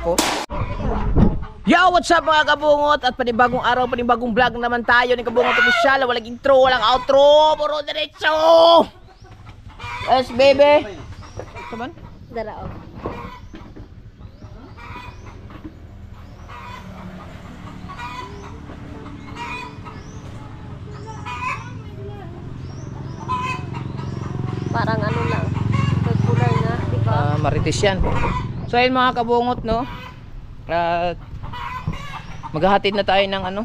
ako. Yo, what's up mga kabungot? At panibagong araw, panibagong vlog naman tayo ni Kabungot Official. Walang intro, walang outro, puro diretso. Yes, baby. Saban? Darao. Parang ano lang, regular na, di ba? Marites yan. So ayun mga kabungot, no? At maghahatid na tayo ng ano,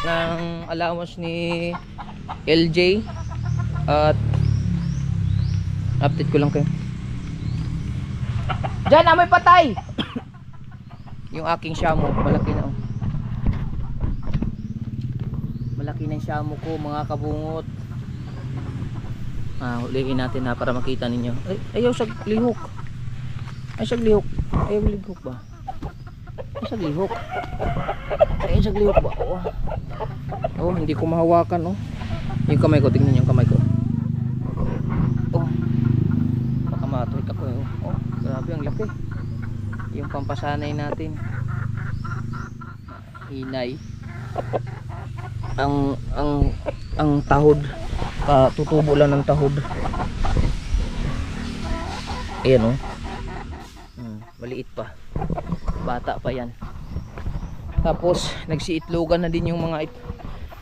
ng allowance ni LJ. At update ko lang kayo. Diyan, amoy patay. Yung aking shamu, malaki na, oh. Malaki na yung shamu ko mga kabungot. Huliin natin na para makita ninyo. Ay, ayaw sa lihok. Ay, sa lihok. Ayaw lihok ba? Ay, sa lihok. Ay, sa lihok ba? Oh, hindi ko mahawakan, oh. Yung kamay ko, tingnan yung kamay ko. Oh. Baka matrik ako, eh. Oh, grabe ang laki. Yung pampasanay natin. Hinay. Ang tahod. Tutubo lang ng tahod. Ayan, oh. Maliit pa, bata pa yan. Tapos nagsiitlogan na din yung mga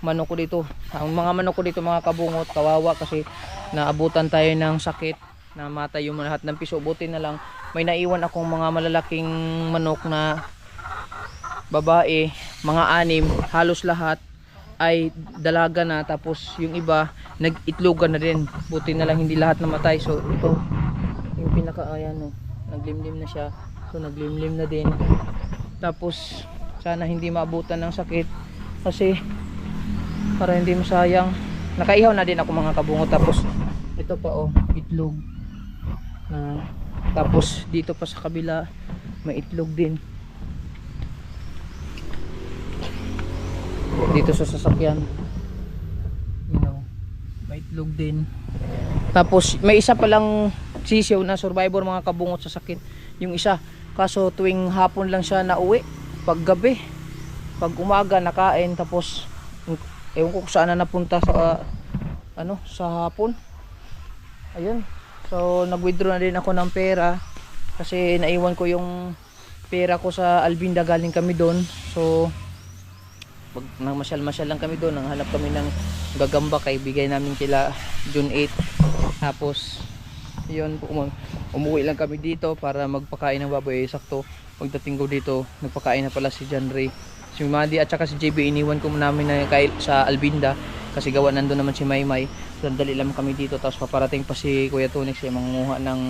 manok ko dito. Ang mga manok ko dito mga kabungot, kawawa kasi naabutan tayo ng sakit, namatay yung lahat ng piso. Buti na lang may naiwan akong mga malalaking manok na babae, mga 6, halos lahat ay dalaga na, tapos yung iba nag-itlogan na din. Buti na lang hindi lahat namatay. So ito yung pinaka, ayan, oh, naglimlim na siya. So naglimlim na din. Tapos sana hindi maabutan ng sakit kasi para hindi masayang. Nakaihaw na din ako mga kabungot. Tapos ito pa, oh, itlog. Tapos dito pa sa kabila may itlog din. Dito sa sasakyan, you know, may itlog din. Tapos may isa palang sisiw na survivor mga kabungot sa sakit, yung isa, kaso tuwing hapon lang siya nauwi. Pag gabi, pag umaga nakain, tapos ewan ko kung saan na napunta sa sa hapon. Ayun, so nag-withdraw na din ako ng pera kasi naiwan ko yung pera ko sa Albinda. Galing kami doon, so pag nang masyal lang kami doon, nang hanap kami ng gagamba kay bigay namin kila June 8. Tapos yun, umuwi lang kami dito para magpakain ng baboy. Sakto pagdating ko dito, nagpakain na pala si John Ray, si Madi at saka si JB. Iniwan ko namin na sa Albinda kasi gawa nandun naman si Maymay. Sandali lang kami dito, tapos paparating pa si Kuya Tonix, siya mangunguha ng,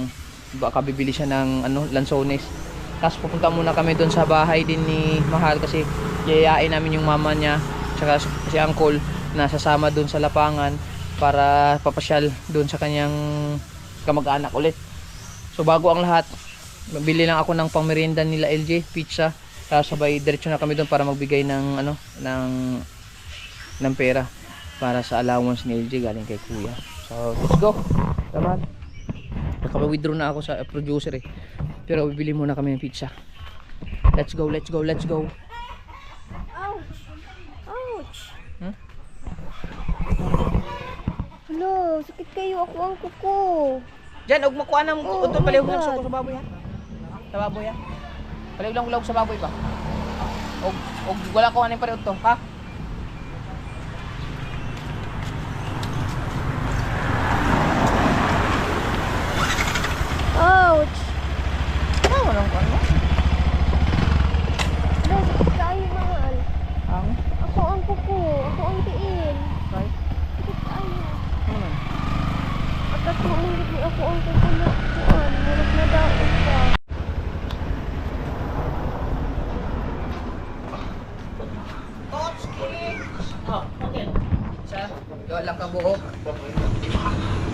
baka bibili siya ng lansones. Tapos pupunta muna kami doon sa bahay din ni Mahal kasi yayain namin yung mama niya tsaka si Uncle na sasama doon sa Lapangan para papasyal doon sa kanyang kamag-anak ulit. So bago ang lahat, bili lang ako ng pangmerienda nila LJ, pizza. Tapos sabay diretso na kami doon para magbigay ng ng pera para sa allowance ni LJ galing kay Kuya. So let's go. Tama. Nakapag-withdraw na ako sa producer, eh. Pero bibili muna kami ng pizza. Let's go, let's go, let's go. Ouch! Ouch! Huh? Hello, sakit kayo. Ako ang kuko. Diyan, huwag makuha ng utol, palihog lang God. suko sa baboy, ha? Sa baboy, ha? Palihog lang ulog sa baboy ba? Huwag wala ko anong palihog to, ha? Ouch! Ano lang ko, ano? Hello, sakit kayo, mahal. Ang? Ako ang kuko. Ako ang tiin. Right? Sakit kayo. Ano? At ako ang kuko na kukuan. Murag na daon ka. Wala ka buhok.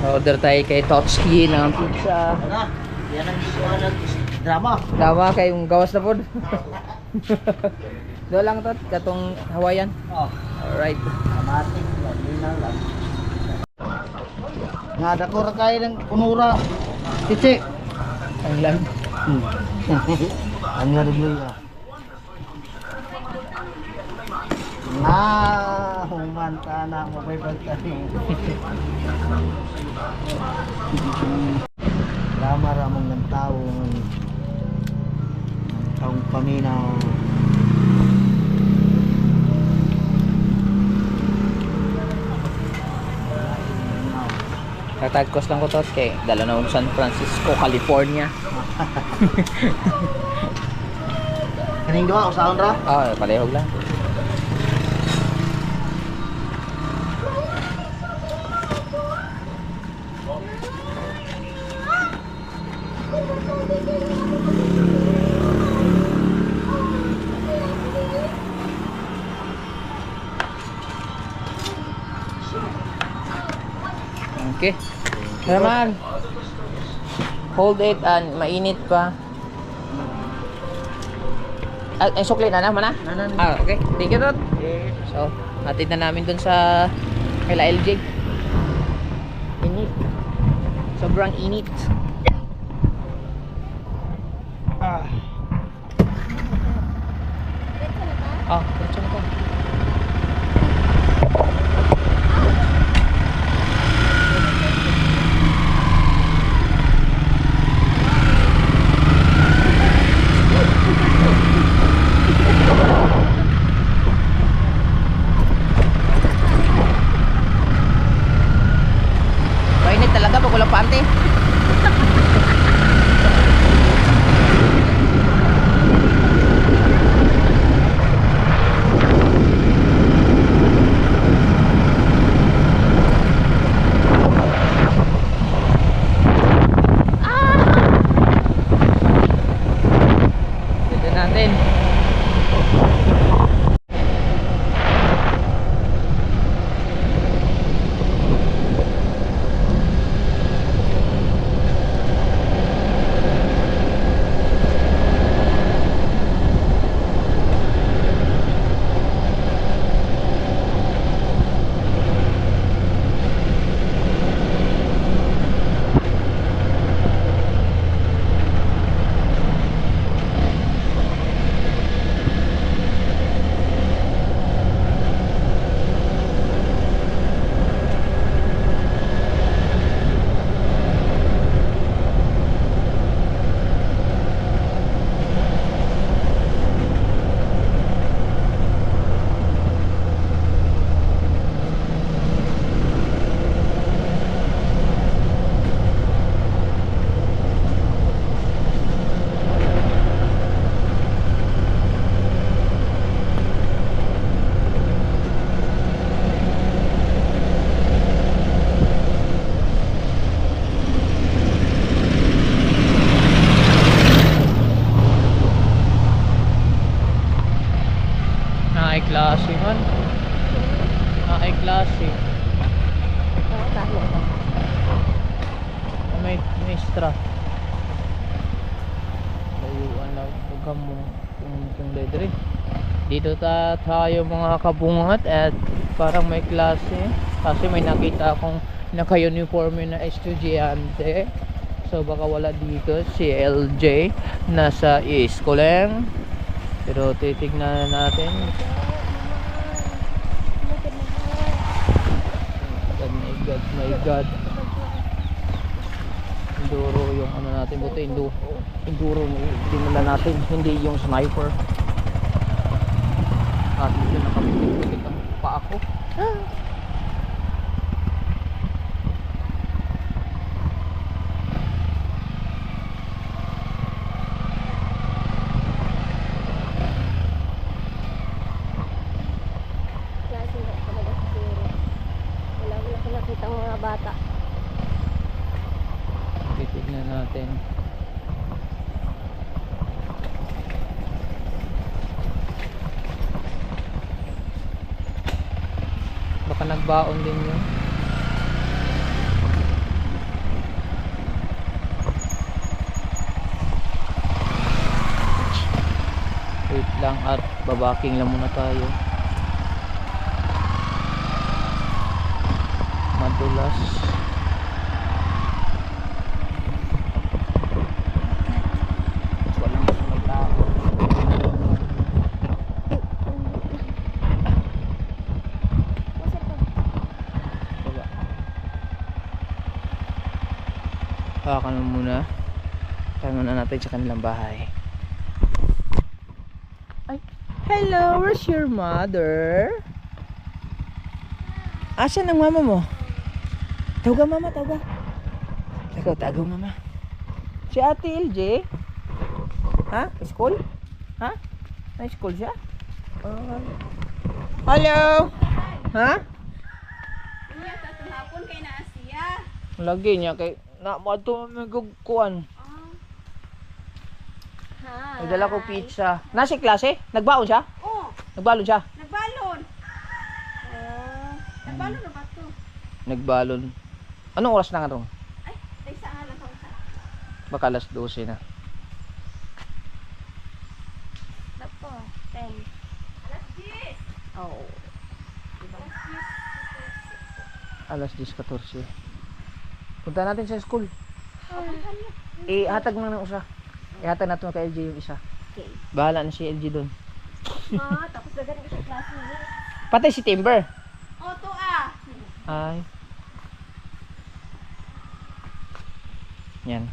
Order tayo kay Totski ng pizza. Yan ang drama. Drama kay yung gawas na pod. Do lang tot katong Hawaiian. Oh, Alright. dramatic. Yun na lang. Nada ko ra kay ng kunura. Tici. Ang lang. Ang hallelujah. Humanta na mo may pagkaling. Ramang ng tao taong paminaw. Tatagkos lang ko to kay dala na San Francisco, California. Kaning doa usaon ra? Palihog lang. Okay. Naman. Hold it and mainit pa. Sukli na naman na? Okay. Thank you, Tot. So, hatid na namin dun sa kila LJ. Init. Sobrang init. Diretso na to. Mainit talaga pag walang pante. Dito natin. Ay klase man. Ay klase. May extra. Layuan lang pagkam mo kung dedre. Dito tayo mga kabungat at parang may klase kasi may nakita akong naka-uniforme na estudyante. So baka wala dito si LJ nasa iskoleng. Pero titignan natin. My God. Enduro yung ano natin, buti enduro dinala natin, hindi yung sniper. At yun nakapikit ang paa ko. Nakita ng mga bata. Titignan natin. Baka nagbaon din yun. Wait lang at babaking lang muna tayo. Madulas. Walang may tao. Hawakan mo muna. Tanong na natin sa kanilang bahay. Ay, hello, where's your mother? Asan ang mama mo? Tawag mama, tawag. Ikaw, tagaw mama. Si Ate LJ? Ha? School? Ha? May school siya? Hello? Ha? Iya, tatong hapon kay na Asia. Lagi niya kay na mato may kuan. Hi. Nagdala ko pizza. Nasa klase? Nagbaon siya? Oh, Nagbalon siya? nagbalon. Nagbalon na ba to? Nagbalon. Anong oras na nga ito? Ay, dahil sa alam ko sa. Baka alas 12 na. Dapo, 10. Alas 10. Oh. Alas 10:14. Punta natin sa school. Ihatag mo na ng usa. Ihatag natin kay LG yung isa. Okay. Bahala na si LG doon. Tapos na ganun sa klase niya. Patay si Timber. Oh, to ah. Ay. Yan.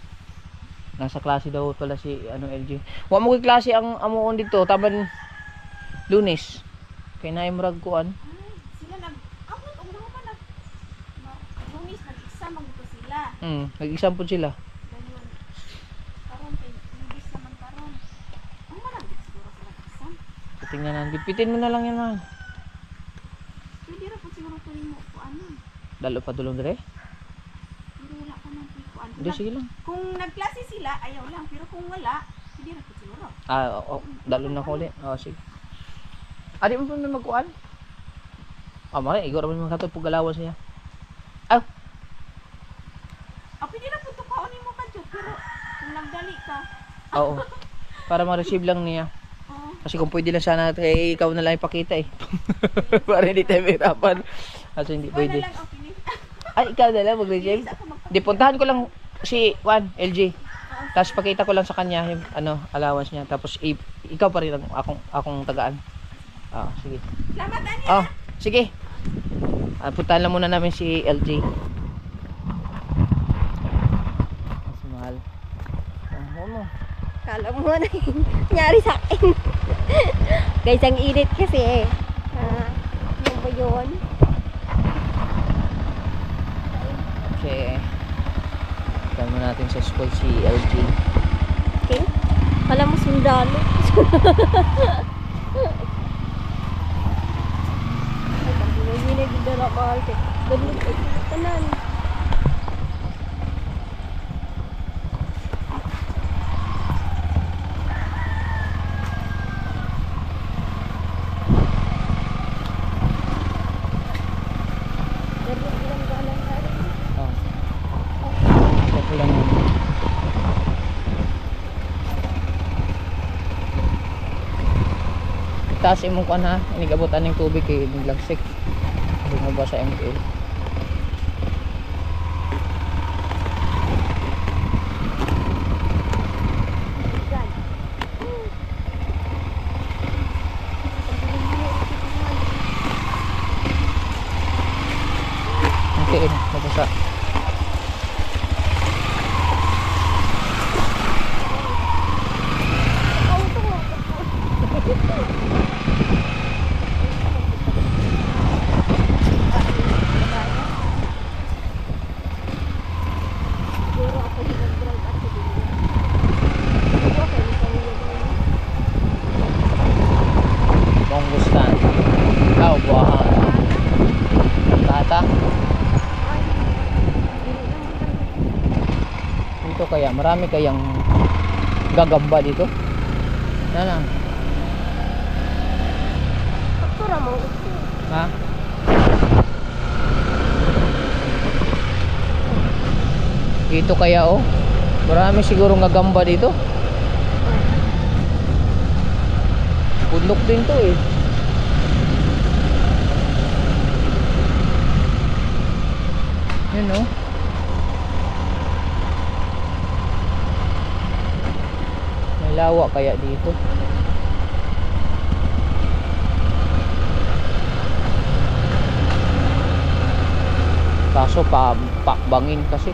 Nasa klase daw pala si LG. Wa mo kay klase ang amuon dito taban Lunes. Kay naay murag kuan. Sila ako ug pa Lunis nag-exam magto sila. Nag-exam po sila. Ganun. Karon kay Lunis naman karon. Ang marag siguro sa exam. Tingnan natin. Bipitin mo na lang yan, man. Pwede ra po siguro to nimo ko ano. Dalo pa dulong dire. Pero wala pa man ko ano. Hindi, sige lang. Kung nagklase sila ayaw lang pero kung wala, pwede ra po siguro. Dalo na ko ulit. Sige. Adi mo pa may magkuhan? Mara, igor naman mga katod pagalawas niya. Pwede ra po to kaunin mo ka Jud, pero kung nagdali ka. Oo. Para ma-receive lang niya. Kasi kung pwede lang sana, ikaw na lang ipakita eh. Para hindi tayo mahirapan. Kasi hindi Ikaw na pwede. lang ang finish. Ay, ikaw na lang mag-receive. Di, puntahan ko lang si LG. Tapos pakita ko lang sa kanya yung allowance niya. Tapos ikaw pa rin ang akong tagaan. Sige. Salamat Anya. Sige. Puntahan lang muna namin si LG. Mas mahal. Ano? Kala mo na nangyari sa akin. Guys, ang init kasi. Ano ba yun? Okay. Puntahan mo natin sa school si LG. Okay. Kala mo sundalo. Hindi na gidala mahal. Ganun ay tanan. Ito lang yun. Itaas imong kan ha. Inigabutan ng tubig kay naglagsik. Hindi mo ba sa ML? Okay, mabasa. Mongustan. Ikaw, buwahan. Tata. Dito kaya, marami kayang gagamba dito. Na lang. Pura mo. Ha? Dito kaya oh. Marami siguro gagamba dito. Bundok din to eh. Yun oh. May lawa kaya dito. Kaso pakbangin kasi.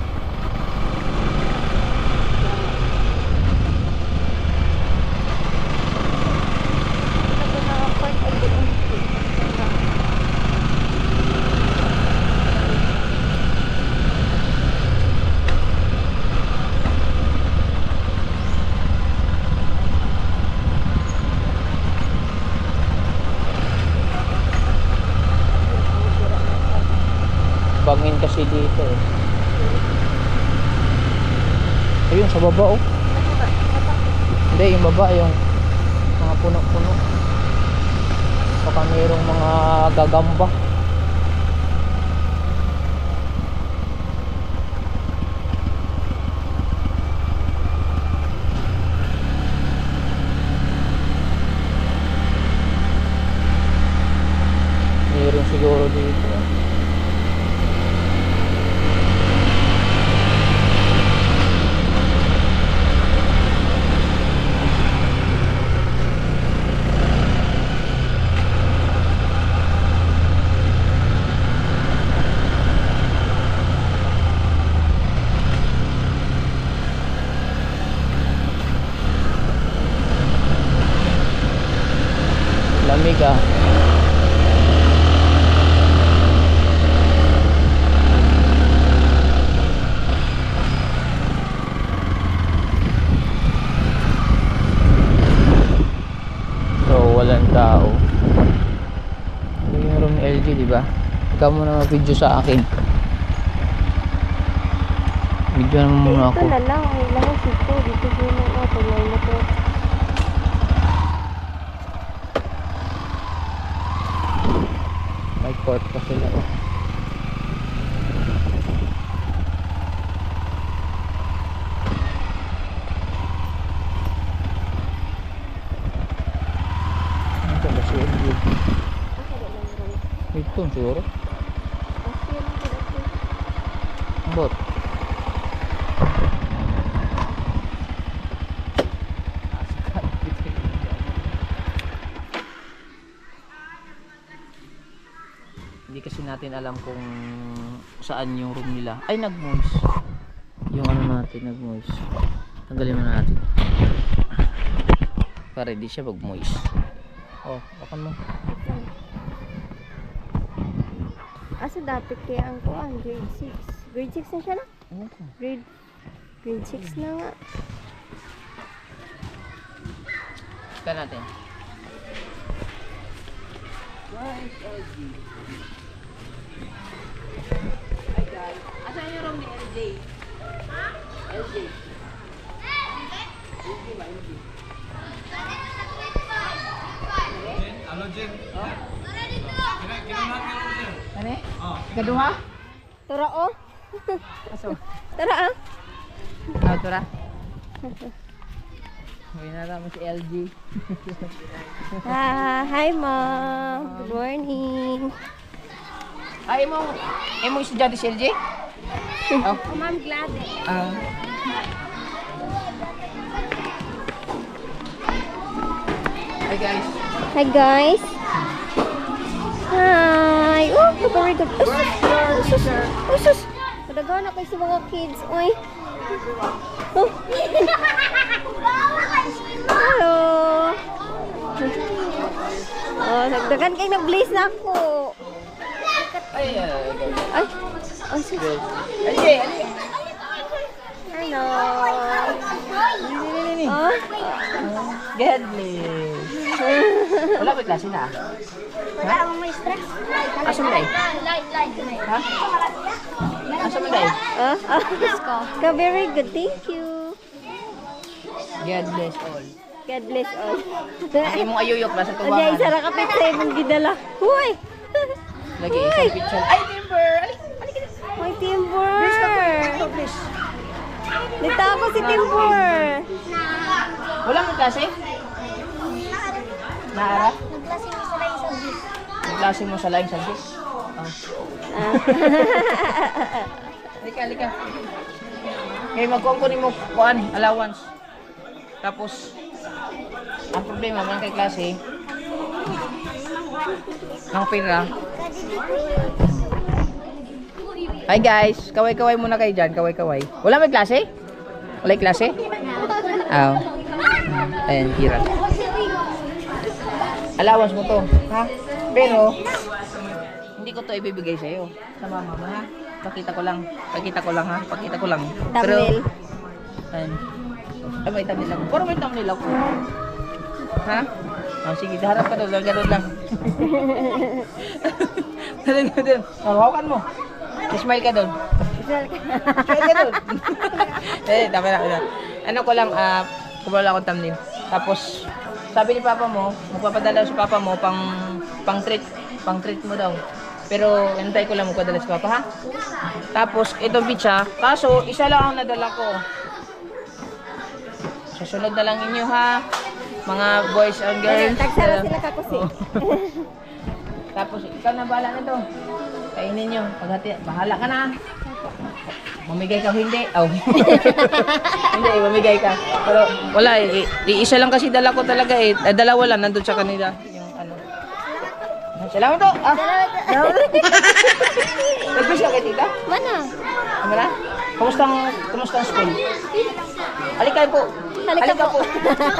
hangin kasi dito eh. Ayun, sa baba oh. Hindi, yung baba, yung mga puno-puno. Baka mayroong mga gagamba. Mayroon siguro dito. Lamig ah. So walang tao. Ito yung room ni LG, di ba? Ikaw muna mag-video sa akin. Video naman muna ako. Ito na lang, ay lang sito. Dito muna ako, pag may motor. May court pa sila oh. Ano ba si LG? Ito siguro. Bot. Hindi kasi natin alam kung saan yung room nila. Ay, nag-moist. Yung ano natin, nag-moist. Tanggalin mo natin. Para hindi siya mag-moist. Oh, bakan mo. Asa dapat kaya ang kuan? Grade 6. Grade 6 na siya na? Grade 6 na nga. Ika natin. Hi guys. Asan yung room ni LJ? Ha? LJ. LJ ba? LJ. Ano, Jim? Oh? Kinunan ka rin, Jim. Ano eh? Oh. Ikaduha? Tara oh. Aso? Tara ah. Ah, tura. May naraman si LG. Hi mom. Good morning. Ay, mo estudyante si LG? Oh. Oh, ma'am, glad eh. Ah. Hi guys. Hi guys. Hi. Oh, very good. Usus. Padagaan na kayo sa mga kids. Uy. Oh. Hello. Oh, nagdagan kayo na-blaze na ako. Ay, Ay. Oh, sus. LG, Hello. Ni. Oh. God bless. Wala ba klase na? Wala akong maestra. Asa mo dai? Ha? Asa mo dai? Oh. Ka very good. Thank you. God bless all. God bless all. Hindi mong ayuyok ba sa Ano tuwangan? isa ra kapit sa imong gidala. Huy. Lagi isang picture. Ay, Timber! Hoy, Timber. Please. Dito ako si Timber. Wala mo klase? Naara? Nagklase mo sa laing subject? Oh. Halika. Ngayon magkukunin mo kuan, allowance. Tapos, ang problema mo kay klase, ng pera. Hi guys, kaway-kaway muna kayo dyan, kaway-kaway. Wala may klase? Wala yung klase? Oh. Ayan, pira. Allowance mo to, ha? Pero, hindi ko to ibibigay sa'yo. Sa mama mo, ha? Pakita ko lang ha? Pakita ko lang. Thumbnail. Ayan. Ay, may thumbnail ako. Pero may thumbnail ako. Ha? Oh, sige, harap ka doon. Ganun lang. Ganun. Hawakan mo. Smile ka doon. Smile ka doon. Tama na. Ano ko lang, kumala akong thumbnail. Tapos, sabi ni Papa mo, magpapadala si Papa mo pang treat mo daw. Pero, hintay ko lang magpadala si Papa, ha? Tapos, ito pizza. Kaso, isa lang ang nadala ko. Susunod na lang inyo, ha? Mga boys and girls. Tagsara sila kakusi. Tapos, ikaw na bahala na to. Kainin nyo. Paghati, bahala ka na. Mamigay ka o hindi? Oh. Hindi, mamigay ka. Pero wala eh. Isa lang kasi dala ko talaga eh. Dalawa lang nandun sa kanila. Yung ano. Salamat to. Salamat. Nag-wish ka kay tita? Mana? Ano na? Kumusta ang school? Halika po. Halika po.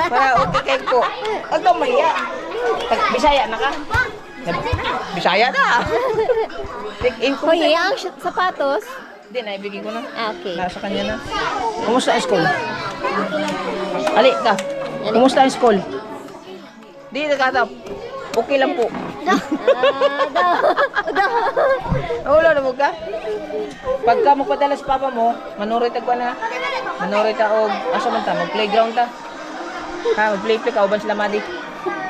Para okay kayo po. Huwag kang mahiya. Bisaya na ka? Bisaya na. Hoy, ang sapatos. Hindi, naibigay ko na. Okay. Nasa kanya na. Kumusta ang school? Ali ka. Kumusta ang school? Di, nakatap. Okay lang po. Wala na mo ka? Pagka magpadala sa papa mo, manurit ka na. Manurit ka o asa man ta? Mag-playground ta. Ha, mag-play ka. Uban sila Madi.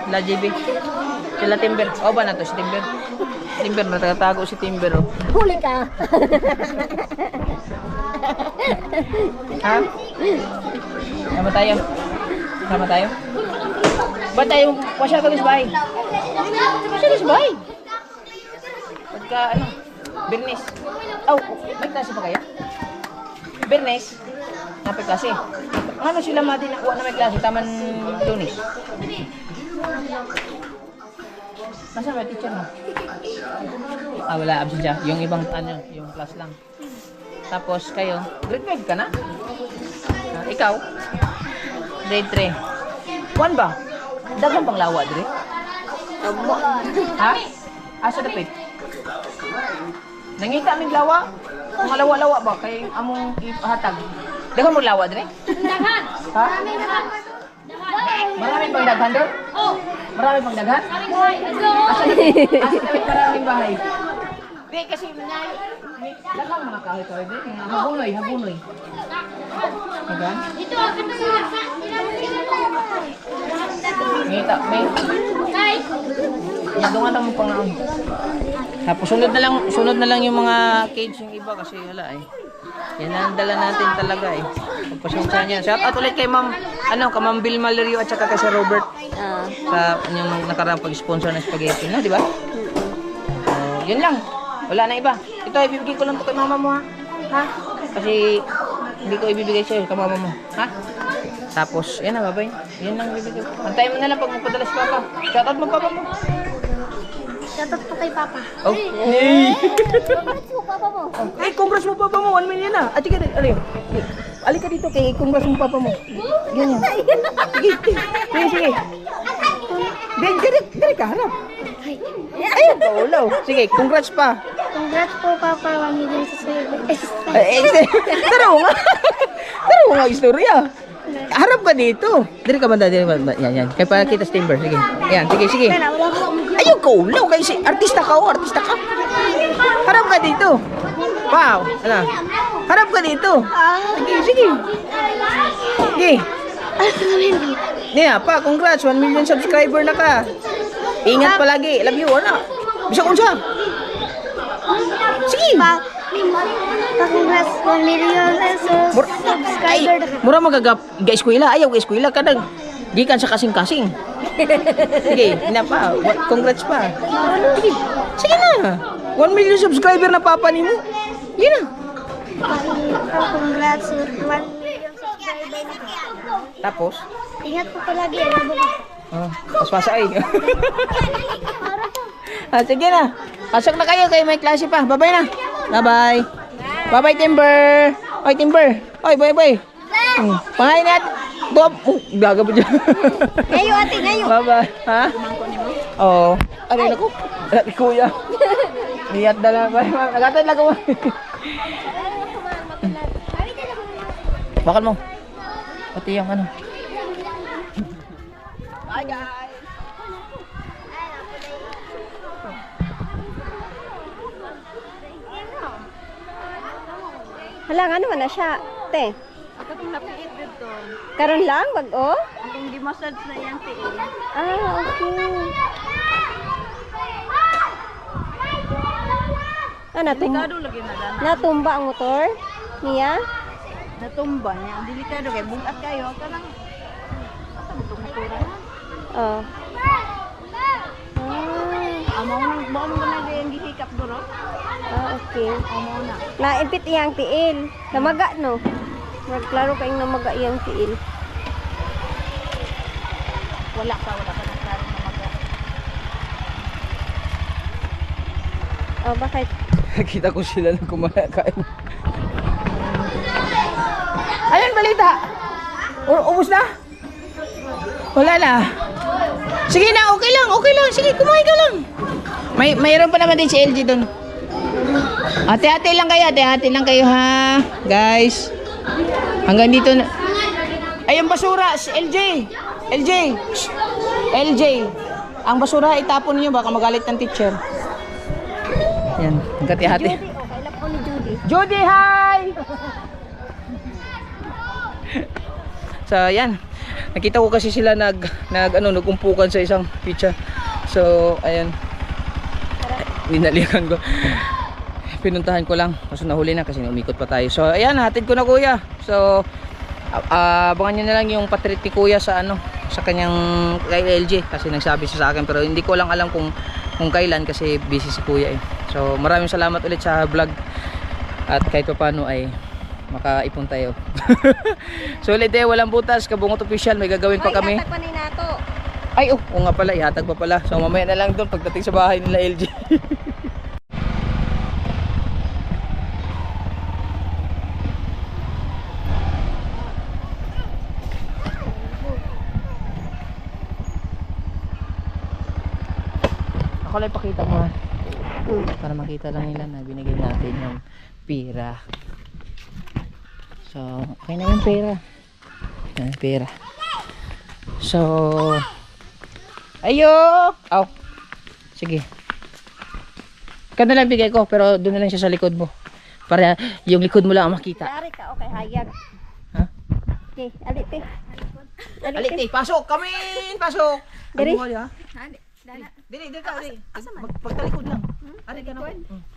Sila JB. Sila Timber. O ba na to si Timber? Timber, natatago si Timber. Oh. Huli ka. Ha? Sama tayo. Sama tayo. Ba tayo pasya ka sa bahay? Pasya ka sa bahay. Pagka ano, Bernes. Oh, may klase pa kaya? Bernes. Napay klase. Ano sila Madi nakuha na may klase? Taman Lunes. Nasaan ba teacher mo? Wala, absent siya. Yung ibang ano, yung class lang. Tapos kayo, grade 5 ka na? Ikaw? Grade 3. 1 ba? Dagang pang lawa, Dre? Ha? Asa dapit? Nangita aming lawa? Mga lawa-lawa ba? Kaya among ipahatag. Dagang mo lawa, Dre? Daghan. Ha? Marami Marami bahay. pang daghan doon? Oh, Marami pang daghan? maraming bahay. Let's go. Asa dapit maraming bahay? Di, kasi may dagang mga kahoy-kahoy din. Habunoy, habunoy. Dagan? Ito ang katulad sa May Guys, nadungan na mo pang naon. Tapos sunod na lang yung mga cage yung iba kasi wala eh. Yan ang dala natin talaga eh. Pagpasensya niya. Shout out ulit kay Ma'am, ka Ma'am Bill Malerio at saka kay Sir Robert sa yung nakaraang pag-sponsor ng spaghetti na, di ba? Yun lang. Wala na iba. Ito, ibibigay ko lang to kay mama mo ha. Ha? Kasi hindi ko ibibigay sa'yo kay mama mo. Ha? Tapos, yan na, babay. Yan lang ibibigay ko. Antayin mo na lang pag magpadala si Papa. Shout out mo Papa mo. shoutout po kay Papa. Oh. Hey. Congrats mo, papa mo. Ay, congrats mo Papa mo. 1 million na. At sige, alika dito kay congrats mo Papa mo. Ganyan. Sige, sige. Dari ka, harap. Ayun, kaulaw. Sige, congrats pa. Congrats po, Papa. 1 million subscribers. Taro nga. Taro nga istorya. Harap ka dito. Diri ka banda, diri banda. Yan. Kaya para kita sa timber. Sige. Yan, sige. Ayun, kaulaw. Kaya si artista ka, artista ka. Harap ka dito. Wow. Ano? Harap ka dito. Sige. Sige. Yeah, pa, congrats. 1 million subscriber na ka. Ingat palagi. Love you, ano? Bisa unsa? Sige. Congrats 1 million subscriber. Mura mag-eskwela. Ayaw eskwela ka nag gikan sa kasing-kasing. Sige, ina pa. Congrats pa. Sige na. 1 million subscriber na papa nimo. Yan na. Congrats 1 million subscriber. Tapos, Ingat po palagi. paspasa ay. Sige na. Pasok na kayo kay may klase pa. Bye-bye na. Bye-bye. Bye-bye, Timber. Oy, Timber. Oy, bye-bye. Pangayin natin. Gaga po dyan. Ngayon, ate, ngayon. Bye-bye. Ha? Oo. Ano yun ako? Kuya. Niyat na lang. Nagatid lang ako. Bakal mo. Pati yung ano. Bye guys. Hala, ano man na siya, te? Katong napiit dito. Karon lang, bag-o? Atong di-massage na yan, tiil. Ah, okay. Ah, Delikado lagi na dana. natumba ang motor niya? Natumba niya. Ang delikado kay bugat kayo. Kanang atong motoran. Oh. Amo nang ba mo na yung gihikap duro? Okay. Amo na. Naipit iyang tiil. Namaga, no? Nagklaro kayong namaga iyang tiil. Wala ka nang klaro na maga. Oh, bakit? Nakita ko sila na kumakain. Ayan, balita. Ubus na? Wala na. Sige na, okay lang. Sige, kumain ka lang. Mayroon pa naman din si LG doon. Ate-ate lang kayo ha. Guys. Hanggang dito na. Ay, ang basura, si LJ. LJ. Ang basura itapon niyo, baka magalit ng teacher. Yan, hati-hati. Judy, oh, kailan po ni Judy. Judy, hi! So, yan. Nakita ko kasi sila nagumpukan sa isang pizza. So, ayan. Ninalikan ko. Pinuntahan ko lang. Kaso nahuli na kasi umikot pa tayo. So, ayan, hatid ko na kuya. So, abangan nyo na lang yung patrit ni kuya sa sa kanyang kay LG. Kasi nagsabi siya sa akin. Pero hindi ko lang alam kung kailan kasi busy si kuya eh. So, maraming salamat ulit sa vlog. At kahit pa paano ay makaipon tayo. So ulit walang butas, Kabungot Official, may gagawin pa kami. Hatag pa ni nato. Ay, oo nga pala, ihatag pa pala. So mamaya na lang doon pagdating sa bahay nila LG. Ako lang ipakita mo ha. Para makita lang nila na binigay natin yung pera. So, okay na yung pera. Yan, pera. So, ayo! Aw! Sige. Ikaw na lang bigay ko, pero doon na lang siya sa likod mo. Para yung likod mo lang ang makita. Dari ka, okay, hayag. Ha? Okay, alite. Alite, pasok! Kamin! Pasok! Diri. Ano mo, ha? Dili ka, dili. Pagtalikod lang. Ari ka na.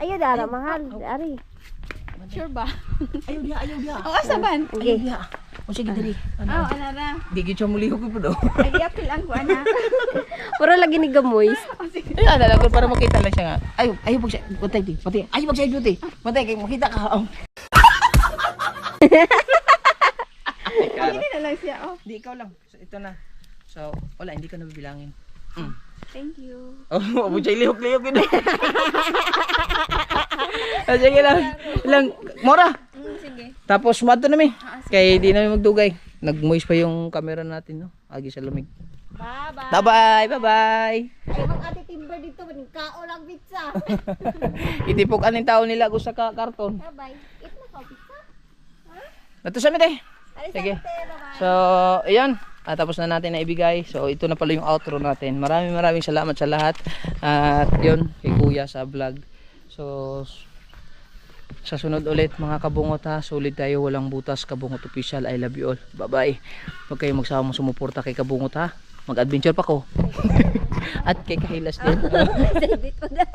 Ayo, dara, mahal. Dari. Sure ba? Ayaw dia. Oo, saban. Okay. Dia. O sige, dali. Oo, ana na. Digit siya muli ko po daw. Ay, apil ang ko, ana. Puro lagi ni gamoy. Ay, ala lang para makita lang siya nga. Ayaw pag siya. Patay, pati. Ayaw pag siya beauty. Patay, kay makita ka. Oh. Hindi na lang siya, oh. Di ikaw lang. So, ito na. So, wala, hindi ko na bibilangin. Thank you. Oh, abo siya lihok-lihok yun. Sige lang. Ilang, Mora. Sige. Tapos, mato na mi. Kaya di namin magdugay. Nag-moist pa yung camera natin, no? Agi sa lamig. Bye-bye. Bye-bye. Ay, mga ate timber dito, maning kao lang pizza. Itipok aning tao nila ako sa karton. Bye-bye. Eat na ka, pizza. Nato sa amin eh. Alis Sige. bye-bye. So, ayan. Tapos na natin na ibigay. So, ito na pala yung outro natin. Maraming salamat sa lahat. At yun, kay Kuya sa vlog. So, sa sunod ulit mga kabungot ha. Sulit tayo, walang butas. Kabungot Official, I love you all. Bye-bye. Huwag kayong magsawang sumuporta kay Kabungot ha. Mag-adventure pa ko. At kay Kahilas din. Dito na.